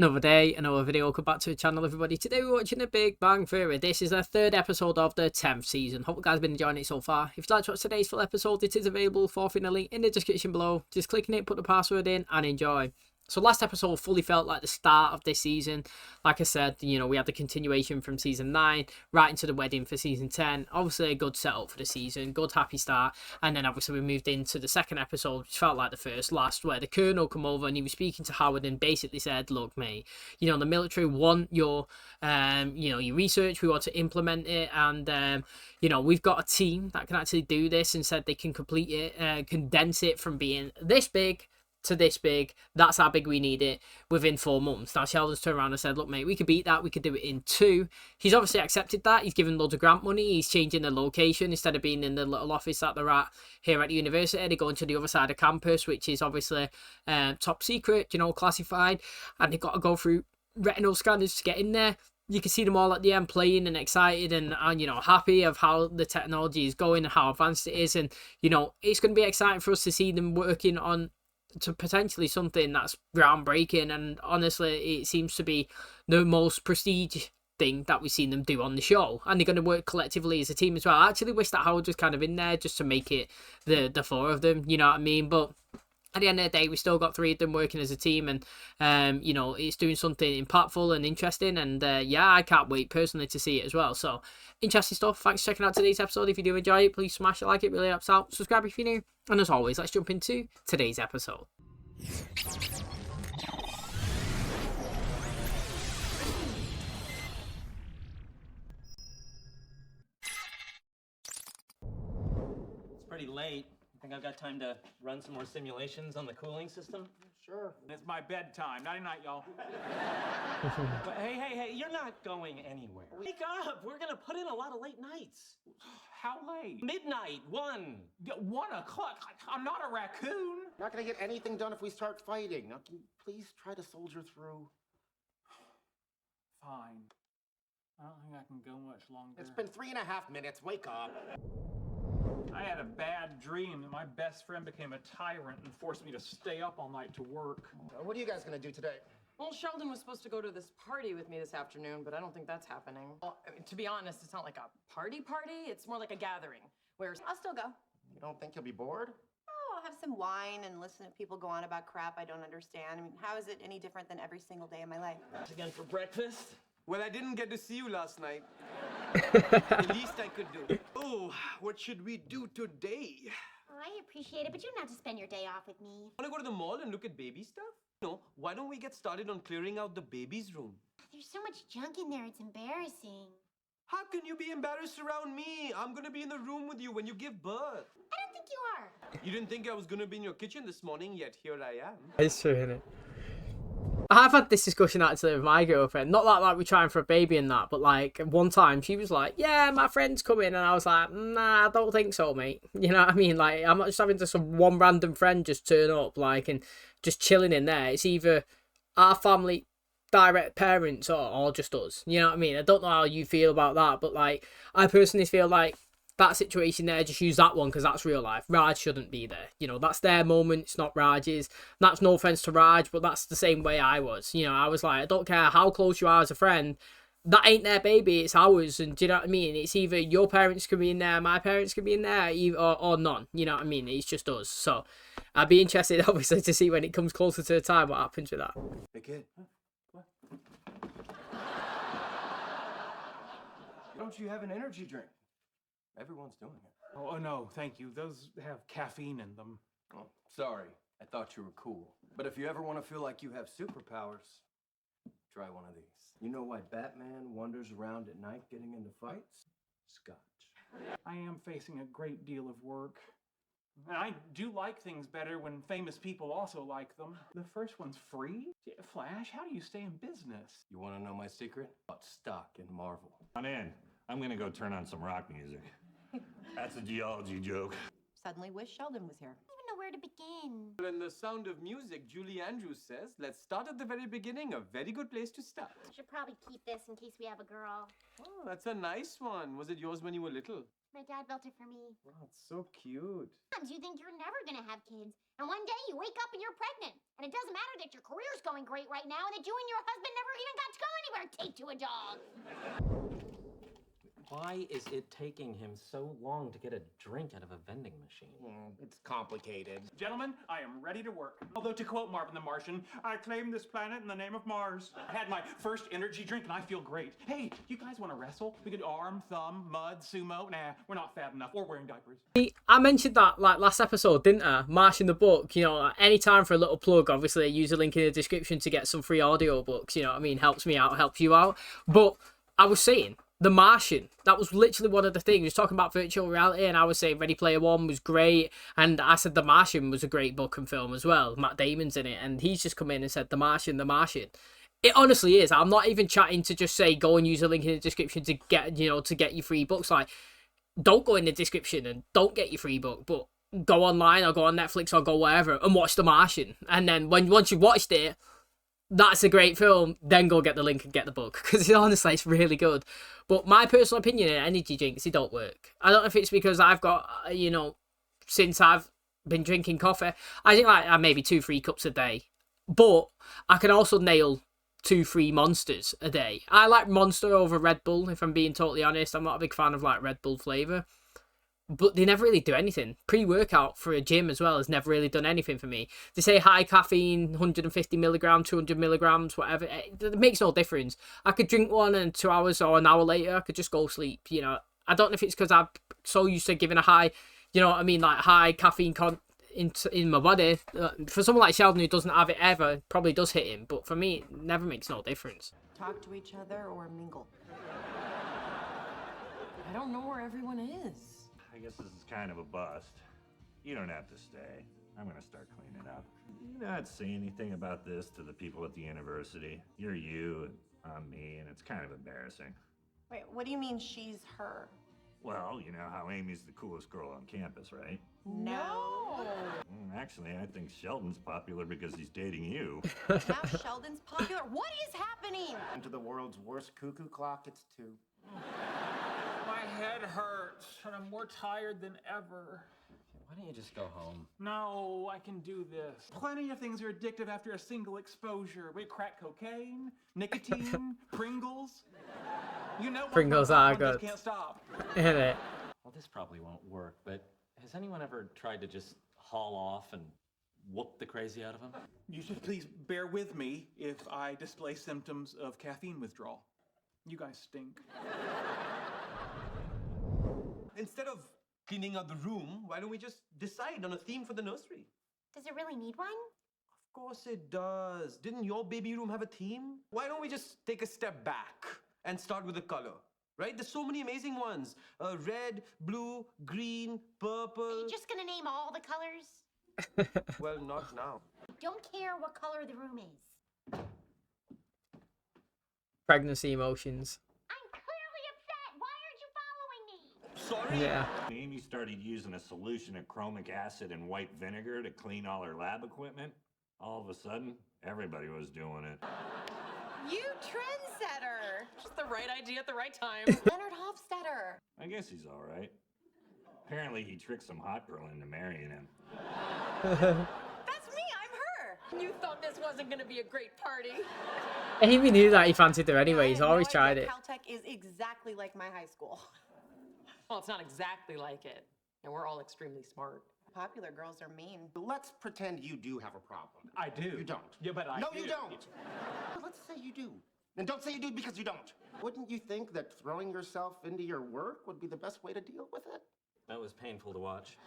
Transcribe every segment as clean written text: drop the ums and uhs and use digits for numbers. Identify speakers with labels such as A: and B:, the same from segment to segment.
A: Another day, another video. Welcome back to the channel, everybody. Today we're watching The Big Bang Theory. This is the third episode of the 10th season. Hope you guys have been enjoying it so far. If you'd like to watch today's full episode, it is available for in the link in the description below. Just click on it, put the password in, and enjoy. So last episode fully felt like the start of this season. Like I said, we had the continuation from season 9 right into the wedding for season 10. Obviously a good setup for the season, good happy start. And then obviously we moved into the second episode, which felt like the first last, where the colonel come over and he was speaking to Howard and basically said, look mate, the military want your your research, we want to implement it, and we've got a team that can actually do this, and said they can complete it, condense it from being this big to this big. That's how big we need it within 4 months. Now Sheldon's turned around and said, look mate, we could beat that, we could do it in 2. He's obviously accepted that. He's given loads of grant money. He's changing the location. Instead of being in the little office that they're at here at the university, they're going to the other side of campus, which is obviously top secret, classified, and they've got to go through retinal scanners to get in there. You can see them all at the end playing and excited and happy of how the technology is going and how advanced it is. And it's going to be exciting for us to see them working on to potentially something that's groundbreaking, and honestly it seems to be the most prestige thing that we've seen them do on the show, and they're going to work collectively as a team as well. I actually wish that Howard was kind of in there just to make it the 4 of them, you know what I mean? But at the end of the day, we still got 3 of them working as a team, and it's doing something impactful and interesting, and I can't wait personally to see it as well. So interesting stuff. Thanks for checking out today's episode. If you do enjoy it, please smash a like, it really helps out. Subscribe if you're new, and as always, let's jump into today's episode.
B: It's pretty late. I think I've got time to run some more simulations on the cooling system.
C: Sure. It's my bedtime. Nighty-night, y'all.
B: But hey, you're not going anywhere. Wake up! We're gonna put in a lot of late nights.
C: How late?
B: Midnight, 1.
C: 1 o'clock? I'm not a raccoon.
D: Not gonna get anything done if we start fighting. Now, can you please try to soldier through?
C: Fine. I don't think I can go much longer.
D: It's been 3.5 minutes. Wake up.
C: I had a bad dream that my best friend became a tyrant and forced me to stay up all night to work.
D: What are you guys gonna do today?
E: Well, Sheldon was supposed to go to this party with me this afternoon, but I don't think that's happening. Well, to be honest, it's not like a party. It's more like a gathering, where
F: I'll still go.
D: You don't think you'll be bored?
F: Oh, I'll have some wine and listen to people go on about crap I don't understand. I mean, how is it any different than every single day of my life?
B: Again for breakfast?
G: Well, I didn't get to see you last night. The least I could do. Oh, what should we do today?
H: Oh, I appreciate it, but you don't have to spend your day off with me.
G: Want to go to the mall and look at baby stuff? No, why don't we get started on clearing out the baby's room?
H: There's so much junk in there, it's embarrassing.
G: How can you be embarrassed around me? I'm gonna be in the room with you when you give birth.
H: I don't think you are.
G: You didn't think I was gonna be in your kitchen this morning, yet here I am.
A: It's true, isn't it? I've had this discussion actually with my girlfriend. Not like we're trying for a baby and that, but like one time she was like, yeah, my friend's coming, and I was like, nah, I don't think so, mate. You know what I mean? Like, I'm not just having just one random friend just turn up, like, and just chilling in there. It's either our family, direct parents, or just us. You know what I mean? I don't know how you feel about that, but like, I personally feel like that situation there, just use that one because that's real life. Raj shouldn't be there. That's their moment. It's not Raj's. That's no offense to Raj, but that's the same way I was. I was like, I don't care how close you are as a friend. That ain't their baby. It's ours. And do you know what I mean? It's either your parents can be in there, my parents can be in there, or none. You know what I mean? It's just us. So I'd be interested, obviously, to see when it comes closer to the time what happens with that.
G: Hey, kid.
C: What?
G: Don't you have an energy drink? Everyone's doing it.
C: Oh, no, thank you. Those have caffeine in them.
G: Oh, sorry. I thought you were cool. But if you ever want to feel like you have superpowers, try one of these. You know why Batman wanders around at night getting into fights? Scotch.
C: I am facing a great deal of work. And I do like things better when famous people also like them. The first one's free? Flash, how do you stay in business?
G: You want to know my secret? Bought stock in Marvel.
I: On in. I'm gonna go turn on some rock music. That's a geology joke.
F: Suddenly wish Sheldon was here.
H: I don't even know where to begin.
G: Well, in The Sound of Music, Julie Andrews says, let's start at the very beginning. A very good place to start.
H: I should probably keep this in case we have a girl.
G: Oh, that's a nice one. Was it yours when you were little?
H: My dad built it for me.
G: Wow, it's so cute.
H: Sometimes you think you're never gonna have kids, and one day you wake up and you're pregnant. And it doesn't matter that your career's going great right now and that you and your husband never even got to go anywhere. Take to a dog.
B: Why is it taking him so long to get a drink out of a vending machine?
D: It's complicated.
C: Gentlemen, I am ready to work. Although, to quote Marvin the Martian, I claim this planet in the name of Mars. I had my first energy drink and I feel great. Hey, you guys want to wrestle? We could arm, thumb, mud, sumo. Nah, we're not fat enough. Or wearing diapers.
A: I mentioned that like last episode, didn't I? Marsh in the book, you know, like, anytime for a little plug, obviously use a link in the description to get some free audio books, you know what I mean? Helps me out, helps you out. But I was saying, The Martian, that was literally one of the things. We was talking about virtual reality, and I was saying Ready Player One was great, and I said The Martian was a great book and film as well. Matt Damon's in it, and he's just come in and said The Martian, The Martian. It honestly is. I'm not even chatting to just say go and use a link in the description to get, you know, to get your free books. Like, don't go in the description and don't get your free book, but go online or go on Netflix or go wherever and watch The Martian. And then once you've watched it, that's a great film, then go get the link and get the book, because honestly it's really good. But my personal opinion on energy drinks, they don't work. I don't know if it's because I've got, you know, since I've been drinking coffee, I think like maybe 2-3 cups a day, but I can also nail 2-3 Monsters a day. I like Monster over Red Bull, if I'm being totally honest. I'm not a big fan of like Red Bull flavour, but they never really do anything. Pre-workout for a gym as well has never really done anything for me. They say high caffeine, 150 milligrams, 200 milligrams, whatever. It makes no difference. I could drink one and 2 hours or an hour later, I could just go sleep. You know, I don't know if it's because I'm so used to giving a high, you know what I mean, like high caffeine in my body. For someone like Sheldon who doesn't have it ever, it probably does hit him. But for me, it never makes no difference.
E: Talk to each other or mingle. I don't know where everyone is.
I: I guess this is kind of a bust. You don't have to stay. I'm gonna start cleaning up. You not say anything about this to the people at the university. You're you, and I'm me, and it's kind of embarrassing.
F: Wait, what do you mean she's her?
I: Well, you know how Amy's the coolest girl on campus, right?
F: No.
I: Actually, I think Sheldon's popular because he's dating you.
F: Now Sheldon's popular. What is happening?
D: Into the world's worst cuckoo clock, it's 2.
C: My head hurts, and I'm more tired than ever.
B: Why don't you just go home?
C: No, I can do this. Plenty of things are addictive after a single exposure. We crack cocaine, nicotine, Pringles. You know,
A: Pringles are good.
C: Can't stop.
A: Innit?
B: Well, this probably won't work, but has anyone ever tried to just haul off and whoop the crazy out of him?
C: You should please bear with me if I display symptoms of caffeine withdrawal. You guys stink.
G: Instead of cleaning out the room, why don't we just decide on a theme for the nursery?
H: Does it really need one?
G: Of course it does. Didn't your baby room have a theme? Why don't we just take a step back and start with a color? Right? There's so many amazing ones. Red, blue, green,
H: Are
G: purple.
H: you just gonna name all the colors?
G: Well, not now.
H: I don't care what color the room is.
A: Pregnancy emotions.
H: I'm clearly upset. Why aren't you following me?
G: Sorry?
A: Yeah.
I: Amy started using a solution of chromic acid and white vinegar to clean all her lab equipment. All of a sudden, everybody was doing it.
E: You trendsetter. Just the right idea at the right time.
F: Leonard Hofstadter.
I: I guess he's all right. Apparently, he tricked some hot girl into marrying him.
E: That's me, I'm her. You thought this wasn't gonna be a great party.
A: Amy knew that he fancied her anyway. He's
F: I had
A: always
F: no
A: tried
F: idea
A: it.
F: Caltech is exactly like my high school.
E: Well, it's not exactly like it. And we're all extremely smart.
F: Popular girls are mean.
D: Let's pretend you do have a problem.
C: I do.
D: You don't.
C: Yeah, but I
D: No,
C: do.
D: you don't. But let's say you do. And don't say you do because you don't. Wouldn't you think that throwing yourself into your work would be the best way to deal with it?
B: That was painful to watch.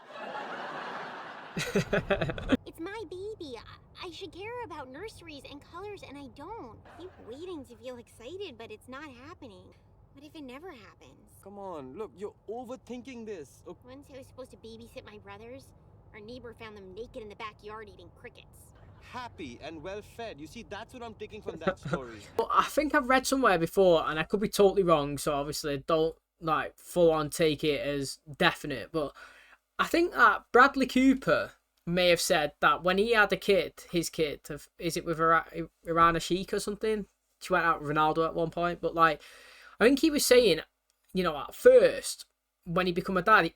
H: It's my baby. I should care about nurseries and colors, and I don't. I keep waiting to feel excited, but it's not happening. What if it never happens?
G: Come on, look, you're overthinking this. Okay.
H: Once I was supposed to babysit my brothers, our neighbor found them naked in the backyard eating crickets.
G: Happy and well fed. You see, that's what I'm taking from that story.
A: But I think I've read somewhere before, and I could be totally wrong, so obviously don't like full on take it as definite, but I think that Bradley Cooper may have said that when he had a kid, his kid, is it with Irana Sheik or something? She went out with Ronaldo at one point, but like, I think he was saying, you know, at first when he become a dad,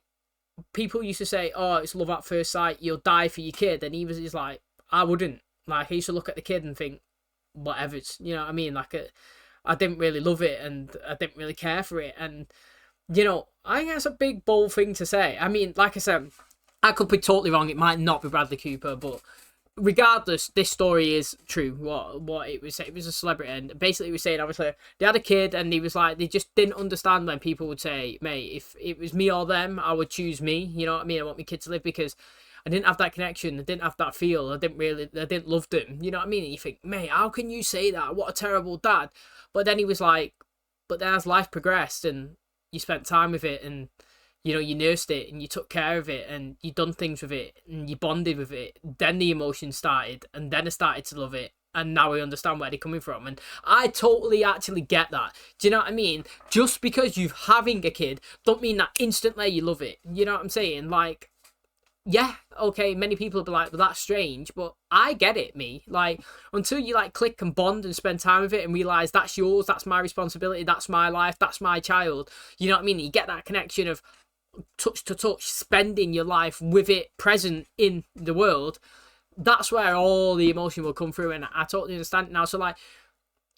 A: people used to say, "Oh, it's love at first sight. You'll die for your kid," and he's like, "I wouldn't." Like, he used to look at the kid and think, "Whatever." You know what I mean? Like, I didn't really love it, and I didn't really care for it, and you know, I think that's a big bold thing to say. I mean, like I said, I could be totally wrong. It might not be Bradley Cooper, but regardless, this story is true. What it was a celebrity, and basically, he was saying, obviously, they had a kid, and he was like, they just didn't understand when people would say, "Mate, if it was me or them, I would choose me." You know what I mean? I want my kid to live because I didn't have that connection. I didn't have that feel. I didn't love them. You know what I mean? And you think, mate, how can you say that? What a terrible dad. But then he was like, but then as life progressed and you spent time with it, and you know, you nursed it and you took care of it and you done things with it and you bonded with it, then the emotion started, and then I started to love it, and now I understand where they're coming from. And I totally actually get that. Do you know what I mean? Just because you're having a kid don't mean that instantly you love it. You know what I'm saying? Like, yeah, okay, many people will be like, well, that's strange, but I get it, me. Like, until you, like, click and bond and spend time with it and realise that's yours, that's my responsibility, that's my life, that's my child, you know what I mean? You get that connection of touch to touch, spending your life with it present in the world. That's where all the emotion will come through, and I totally understand it now. So, like,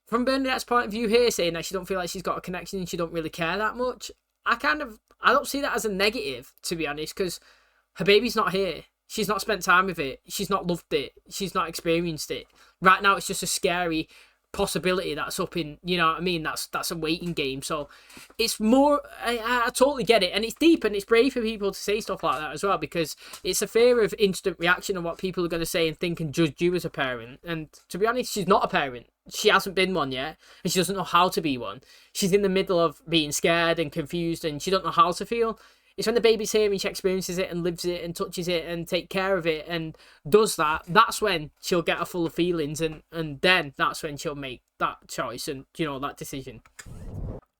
A: from Bernadette's point of view here, saying that she don't feel like she's got a connection and she don't really care that much, I don't see that as a negative, to be honest, because her baby's not here. She's not spent time with it. She's not loved it. She's not experienced it. Right now, it's just a scary possibility that's up in, you know what I mean? That's a waiting game. So it's more, I totally get it. And it's deep, and it's brave for people to say stuff like that as well, because it's a fear of instant reaction of what people are going to say and think and judge you as a parent. And to be honest, she's not a parent. She hasn't been one yet, and she doesn't know how to be one. She's in the middle of being scared and confused, and she don't know how to feel. It's when the baby's here and she experiences it and lives it and touches it and takes care of it and does that, that's when she'll get a full of feelings, and then that's when she'll make that choice and, you know, that decision.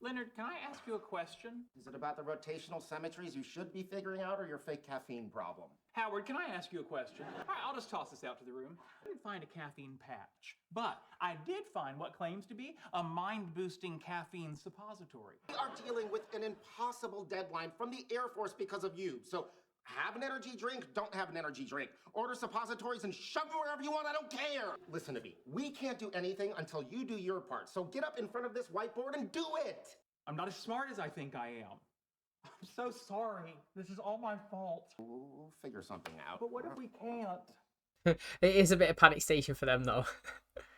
C: Leonard, can I ask you a question?
D: Is it about the rotational symmetries you should be figuring out, or your fake caffeine problem?
C: Howard, can I ask you a question? All right, I'll just toss this out to the room. I didn't find a caffeine patch, but I did find what claims to be a mind-boosting caffeine suppository.
D: We are dealing with an impossible deadline from the Air Force because of you. So have an energy drink, don't have an energy drink. Order suppositories and shove them wherever you want, I don't care. Listen to me, we can't do anything until you do your part. So get up in front of this whiteboard and do it.
C: I'm not as smart as I think I am. I'm so sorry. This is all my fault.
D: We'll figure something out.
C: But what if we can't?
A: It is a bit of panic station for them, though.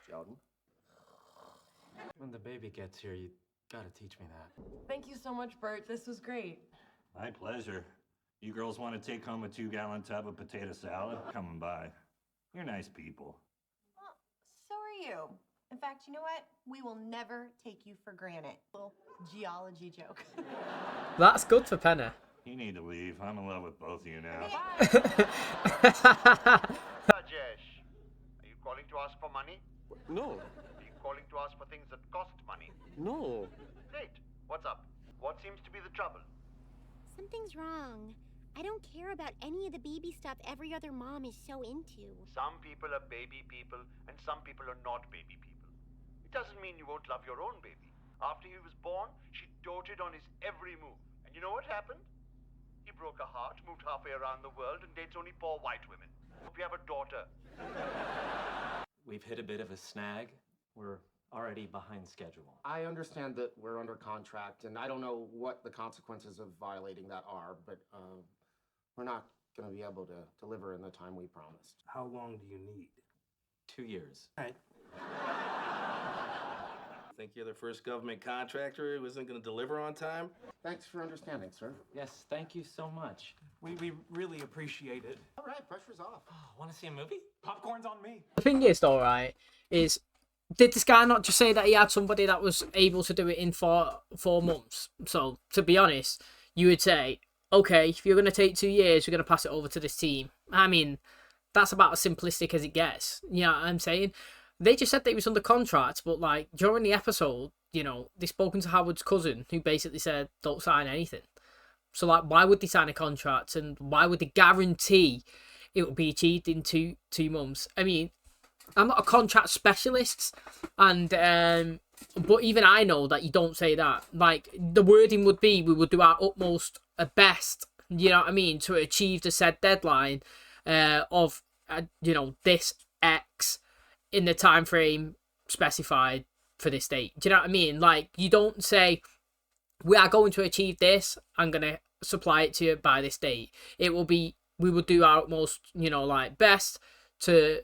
D: Sheldon?
B: When the baby gets here, you gotta teach me that.
E: Thank you so much, Bert. This was great.
I: My pleasure. You girls want to take home a 2-gallon tub of potato salad? Come by. You're nice people.
F: Well, so are you. In fact, you know what? We will never take you for granted. Little geology joke.
A: That's good for Penny.
I: You need to leave. I'm in love with both of you now.
J: Rajesh, are you calling to ask for money?
B: No.
J: Are you calling to ask for things that cost money?
B: No.
J: Great. What's up? What seems to be the trouble?
H: Something's wrong. I don't care about any of the baby stuff every other mom is so into.
J: Some people are baby people and some people are not baby people. It doesn't mean you won't love your own baby. After he was born, she doted on his every move. And you know what happened? He broke her heart, moved halfway around the world, and dates only poor white women. Hope you have a daughter.
B: We've hit a bit of a snag. We're already behind schedule.
D: I understand that we're under contract, and I don't know what the consequences of violating that are, but we're not going to be able to deliver in the time we promised.
K: How long do you need?
B: 2 years.
K: All right. Think you're the first government contractor who isn't going to deliver on time?
D: Thanks for understanding, sir.
B: Yes, thank you so much.
C: We really appreciate it.
D: All right, pressure's off.
B: Oh, want to see a movie?
C: Popcorn's on me.
A: The thing is, though, right, is did this guy not just say that he had somebody that was able to do it in 4 months? So, to be honest, you would say, okay, if you're going to take 2 years, we're going to pass it over to this team. I mean, that's about as simplistic as it gets. You know what I'm saying? They just said that he was under contract, but, like, during the episode, you know, they spoken to Howard's cousin, who basically said, don't sign anything. So, like, why would they sign a contract? And why would they guarantee it will be achieved in two months. I mean, I'm not a contract specialist, and but even I know that you don't say that. Like, the wording would be, we would do our utmost best, you know what I mean, to achieve the said deadline of you know, this X in the time frame specified for this date. Do you know what I mean? Like, you don't say, we are going to achieve this, I'm going to supply it to you by this date. It will be, we will do our utmost, you know, like, best to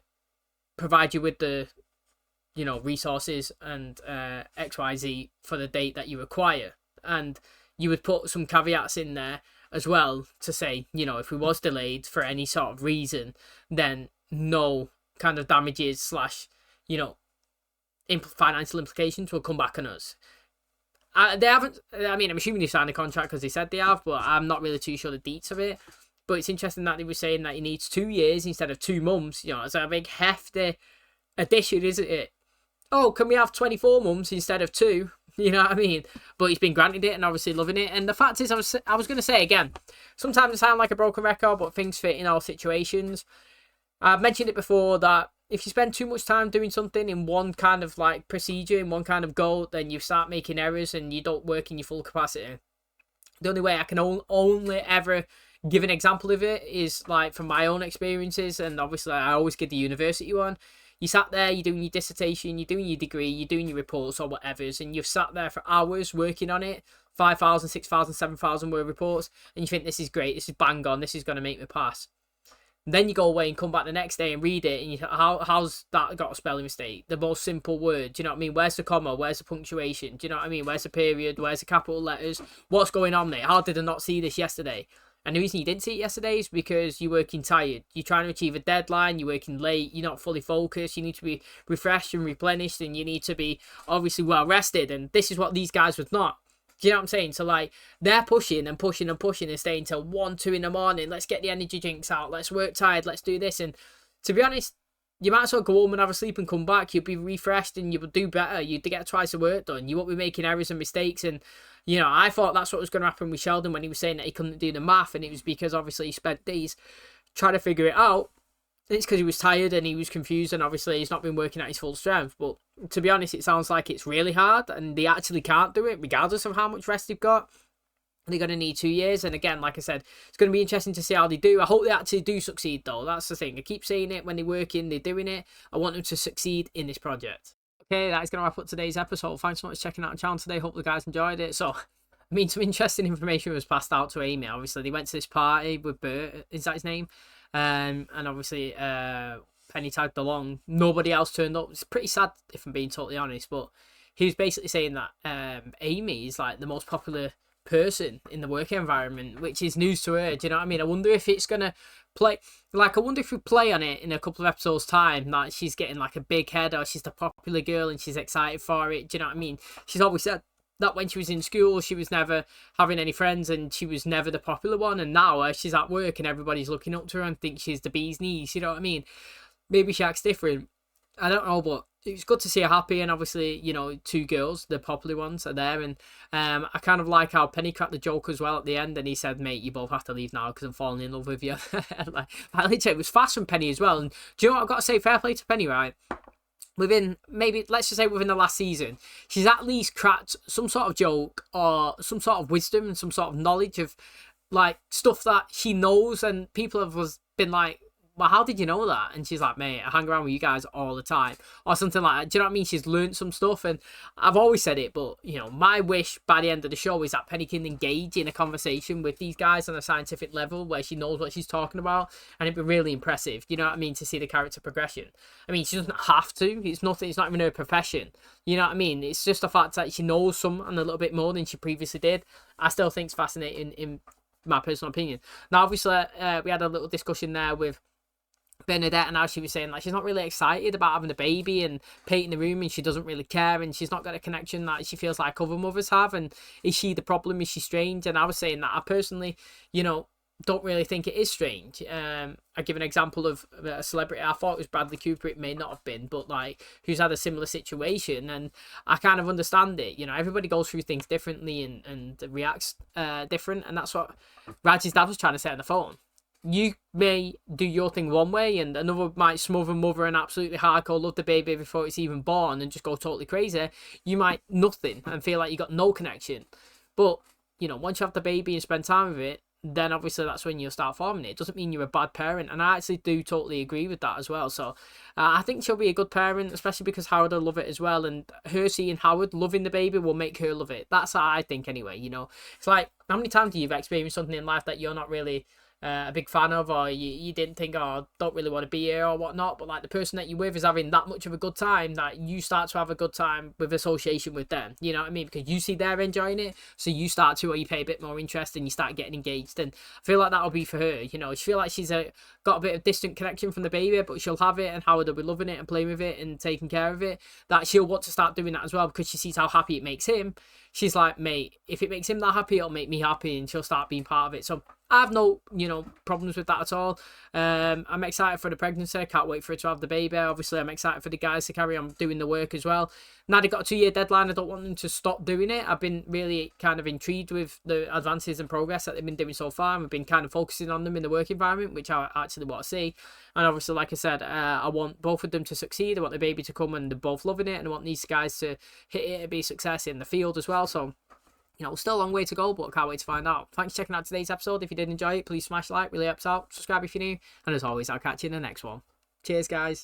A: provide you with the, you know, resources and XYZ for the date that you require. And you would put some caveats in there as well to say, you know, if we was delayed for any sort of reason, then no kind of damages / you know, financial implications will come back on us. They haven't, I mean, I'm assuming they signed a contract because they said they have, but I'm not really too sure the deets of it. But it's interesting that they were saying that he needs 2 years instead of 2 months. You know, it's a big hefty addition, isn't it? Oh, can we have 24 months instead of 2? You know what I mean? But he's been granted it and obviously loving it. And the fact is, I was going to say again, sometimes I sound like a broken record, but things fit in all situations. I've mentioned it before that if you spend too much time doing something in one kind of like procedure, in one kind of goal, then you start making errors and you don't work in your full capacity. The only way I can only ever give an example of it is like from my own experiences, and obviously I always give the university one. You sat there, you're doing your dissertation, you're doing your degree, you're doing your reports or whatever's, and you've sat there for hours working on it, 5,000, 6,000, 7,000 word reports, and you think this is great, this is bang on, this is going to make me pass. And then you go away and come back the next day and read it, and you how's that got a spelling mistake? The most simple word, do you know what I mean? Where's the comma? Where's the punctuation? Do you know what I mean? Where's the period? Where's the capital letters? What's going on there? How did I not see this yesterday? And the reason you didn't see it yesterday is because you're working tired. You're trying to achieve a deadline. You're working late. You're not fully focused. You need to be refreshed and replenished, and you need to be obviously well rested. And this is what these guys was not. Do you know what I'm saying? So, like, they're pushing and pushing and pushing and staying till 1, 2 in the morning. Let's get the energy drinks out. Let's work tired. Let's do this. And to be honest, you might as well go home and have a sleep and come back. You'll be refreshed and you will do better. You'd get twice the work done. You won't be making errors and mistakes. And, you know, I thought that's what was going to happen with Sheldon when he was saying that he couldn't do the math. And it was because, obviously, he spent days trying to figure it out. It's because he was tired and he was confused, and obviously he's not been working at his full strength. But to be honest, it sounds like it's really hard and they actually can't do it regardless of how much rest they've got. They're going to need 2 years. And again, like I said, it's going to be interesting to see how they do. I hope they actually do succeed, though. That's the thing. I keep saying it when they're working, they're doing it. I want them to succeed in this project. Okay, that is going to wrap up today's episode. Thanks so much for checking out the channel today. Hope the guys enjoyed it. So, I mean, some interesting information was passed out to Amy. Obviously, they went to this party with Bert. Is that his name? And obviously, Penny tagged along. Nobody else turned up. It's pretty sad, if I'm being totally honest. But he was basically saying that Amy is like the most popular person in the work environment, which is news to her. Do you know what I mean? I wonder if it's gonna play. Like, I wonder if we play on it in a couple of episodes' time that she's getting like a big head, or she's the popular girl and she's excited for it. Do you know what I mean? She's always said that when she was in school, she was never having any friends and she was never the popular one. And now she's at work and everybody's looking up to her and thinks she's the bee's knees. You know what I mean? Maybe she acts different. I don't know, but it's good to see her happy. And obviously, you know, 2 girls, the popular ones, are there. And I kind of like how Penny cracked the joke as well at the end. And he said, mate, you both have to leave now because I'm falling in love with you. Like, it was fast from Penny as well. And do you know what I've got to say? Fair play to Penny, right? Within, maybe, let's just say within the last season, she's at least cracked some sort of joke or some sort of wisdom and some sort of knowledge of, like, stuff that she knows, and people have been like, well, how did you know that? And she's like, mate, I hang around with you guys all the time, or something like that. Do you know what I mean? She's learned some stuff, and I've always said it, but, you know, my wish by the end of the show is that Penny can engage in a conversation with these guys on a scientific level where she knows what she's talking about, and it'd be really impressive, you know what I mean, to see the character progression. I mean, she doesn't have to. It's nothing. It's not even her profession. You know what I mean? It's just the fact that she knows someone a little bit more than she previously did. I still think it's fascinating in my personal opinion. Now, obviously, we had a little discussion there with Bernadette, and now she was saying like she's not really excited about having a baby and painting the room, and she doesn't really care, and she's not got a connection that she feels like other mothers have. And is she the problem? Is she strange? And I was saying that I personally, you know, don't really think it is strange. I give an example of a celebrity. I thought it was Bradley Cooper. It may not have been, but like, who's had a similar situation, and I kind of understand it. You know, everybody goes through things differently and reacts different, and that's what Raj's dad was trying to say on the phone. you may do your thing one way, and another might smother mother and absolutely hardcore love the baby before it's even born and just go totally crazy. You might nothing and feel like you got no connection. But, you know, once you have the baby and spend time with it, then obviously that's when you'll start forming it. It doesn't mean you're a bad parent, and I actually do totally agree with that as well. So I think she'll be a good parent, especially because Howard will love it as well, and her seeing Howard loving the baby will make her love it. That's how I think anyway, you know. It's like, how many times do you've experienced something in life that you're not really a big fan of, or you didn't think, oh, don't really want to be here or whatnot, but like the person that you're with is having that much of a good time that you start to have a good time with association with them, you know what I mean? Because you see they're enjoying it, so you start to, or you pay a bit more interest and you start getting engaged. And I feel like that'll be for her, you know. She feel like she's got a bit of distant connection from the baby, but she'll have it, and Howard will be loving it and playing with it and taking care of it, that she'll want to start doing that as well, because she sees how happy it makes him. She's like, mate, if it makes him that happy, it'll make me happy, and she'll start being part of it. So I have no, you know, problems with that at all. I'm excited for the pregnancy. Can't wait for her to have the baby. Obviously, I'm excited for the guys to carry on doing the work as well. Now they've got a 2-year deadline. I don't want them to stop doing it. I've been really kind of intrigued with the advances and progress that they've been doing so far, and we've been kind of focusing on them in the work environment, which I actually want to see. And obviously, like I said, I want both of them to succeed. I want the baby to come and they're both loving it, and I want these guys to hit it and be a success in the field as well. So, you know, still a long way to go, but I can't wait to find out. Thanks for checking out today's episode. If you did enjoy it, please smash like, really helps out. Subscribe if you're new. And as always, I'll catch you in the next one. Cheers, guys.